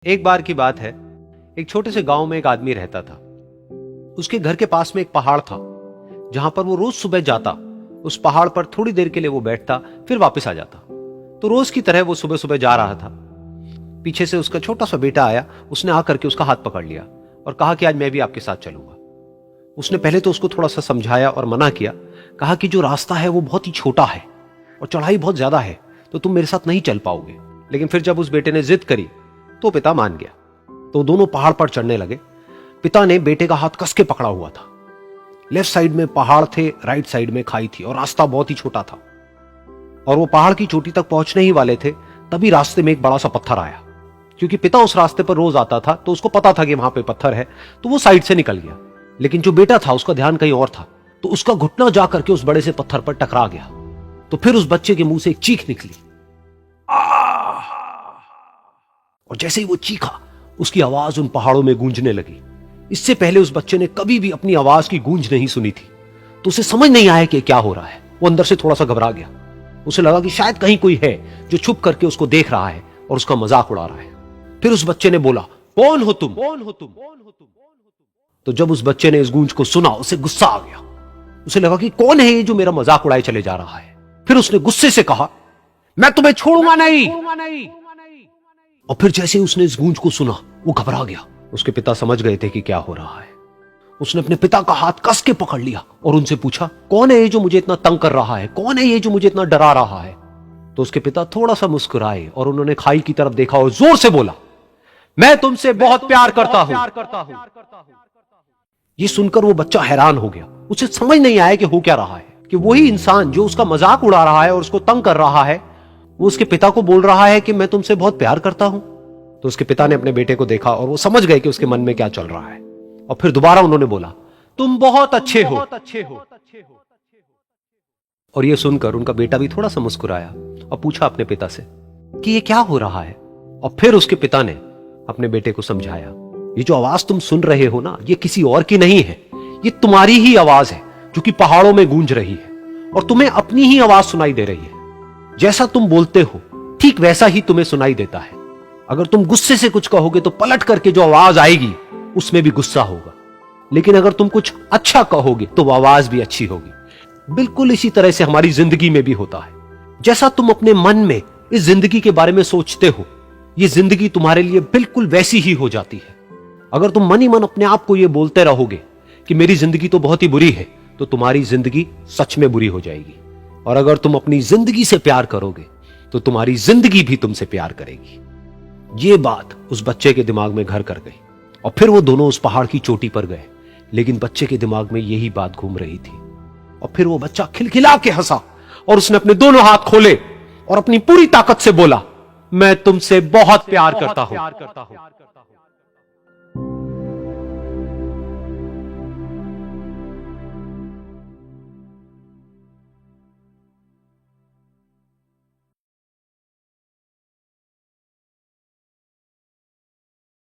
एक बार की बात है, एक छोटे से गांव में एक आदमी रहता था। उसके घर के पास में एक पहाड़ था, जहां पर वो रोज सुबह जाता। उस पहाड़ पर थोड़ी देर के लिए वो बैठता, फिर वापस आ जाता। तो रोज की तरह वो सुबह सुबह जा रहा था। पीछे से उसका छोटा सा बेटा आया। उसने आकर के उसका हाथ पकड़ लिया और कहा कि आज मैं भी आपके साथ चलूंगा। उसने पहले तो उसको थोड़ा सा समझाया और मना किया। कहा कि जो रास्ता है वो बहुत ही छोटा है और चढ़ाई बहुत ज्यादा है, तो तुम मेरे साथ नहीं चल पाओगे। लेकिन फिर जब उस बेटे ने जिद करी तो पिता मान गया। तो दोनों पहाड़ पर चढ़ने लगे। पिता ने बेटे का हाथ कस के पकड़ा हुआ था। लेफ्ट साइड में पहाड़ थे, राइट साइड में खाई थी और रास्ता बहुत ही छोटा था। और वो पहाड़ की चोटी तक पहुंचने ही वाले थे, तभी रास्ते में एक बड़ा सा पत्थर आया। क्योंकि पिता उस रास्ते पर रोज आता था, तो उसको पता था कि वहां पे पत्थर है, तो वो साइड से निकल गया। लेकिन जो बेटा था उसका ध्यान कहीं और था, तो उसका घुटना जाकर के उस बड़े से पत्थर पर टकरा गया। तो फिर उस बच्चे के मुंह से एक चीख निकली। और जैसे ही वो चीखा, उसकी आवाज उन पहाड़ों में गूंजने लगी। इससे पहले उस बच्चे ने कभी भी अपनी आवाज की गूंज नहीं सुनी थी, तो उसे समझ नहीं आया कि क्या हो रहा है। वो अंदर से थोड़ा सा घबरा गया। उसे लगा कि शायद कहीं कोई है जो छुप करके उसको देख रहा है और उसका मजाक उड़ा रहा है। फिर उस बच्चे ने बोला, कौन हो तुम? कौन हो तुम? तो जब उस बच्चे ने इस गूंज को सुना, उसे गुस्सा आ गया। उसे लगा कि कौन है ये जो मेरा मजाक उड़ाए चले जा रहा है। फिर उसने गुस्से से कहा, मैं तुम्हें छोड़ूंगा नहीं। और फिर जैसे ही उसने इस गूंज को सुना, वो घबरा गया। उसके पिता समझ गए थे कि क्या हो रहा है। उसने अपने पिता का हाथ कस के पकड़ लिया और उनसे पूछा, कौन है ये जो मुझे इतना तंग कर रहा है? कौन है ये जो मुझे इतना डरा रहा है? तो उसके पिता थोड़ा सा मुस्कुराए और उन्होंने खाई की तरफ देखा और जोर से बोला, मैं तुमसे बहुत प्यार करता हूं। ये सुनकर वो बच्चा हैरान हो गया। उसे समझ नहीं आया कि हो क्या रहा है, कि वही इंसान जो उसका मजाक उड़ा रहा है और उसको तंग कर रहा है, वो उसके पिता को बोल रहा है कि मैं तुमसे बहुत प्यार करता हूं। तो उसके पिता ने अपने बेटे को देखा और वो समझ गए कि उसके मन में क्या चल रहा है। और फिर दोबारा उन्होंने बोला, तुम बहुत अच्छे हो। और ये सुनकर उनका बेटा भी थोड़ा सा मुस्कुराया और पूछा अपने पिता से कि ये क्या हो रहा है। और फिर उसके पिता ने अपने बेटे को समझाया, ये जो आवाज तुम सुन रहे हो ना, ये किसी और की नहीं है, ये तुम्हारी ही आवाज है जो कि पहाड़ों में गूंज रही है। और तुम्हें अपनी ही आवाज सुनाई दे रही है। जैसा तुम बोलते हो ठीक वैसा ही तुम्हें सुनाई देता है। अगर तुम गुस्से से कुछ कहोगे तो पलट करके जो आवाज आएगी उसमें भी गुस्सा होगा। लेकिन अगर तुम कुछ अच्छा कहोगे तो वो आवाज भी अच्छी होगी। बिल्कुल इसी तरह से हमारी जिंदगी में भी होता है। जैसा तुम अपने मन में इस जिंदगी के बारे में सोचते हो, ये जिंदगी तुम्हारे लिए बिल्कुल वैसी ही हो जाती है। अगर तुम मन ही मन अपने आप को ये बोलते रहोगे कि मेरी जिंदगी तो बहुत ही बुरी है, तो तुम्हारी जिंदगी सच में बुरी हो जाएगी। और अगर तुम अपनी जिंदगी से प्यार करोगे तो तुम्हारी जिंदगी भी तुमसे प्यार करेगी। ये बात उस बच्चे के दिमाग में घर कर गई और फिर वो दोनों उस पहाड़ की चोटी पर गए। लेकिन बच्चे के दिमाग में यही बात घूम रही थी। और फिर वो बच्चा खिलखिला के हंसा और उसने अपने दोनों हाथ खोले और अपनी पूरी ताकत से बोला, मैं तुमसे बहुत प्यार करता हूं।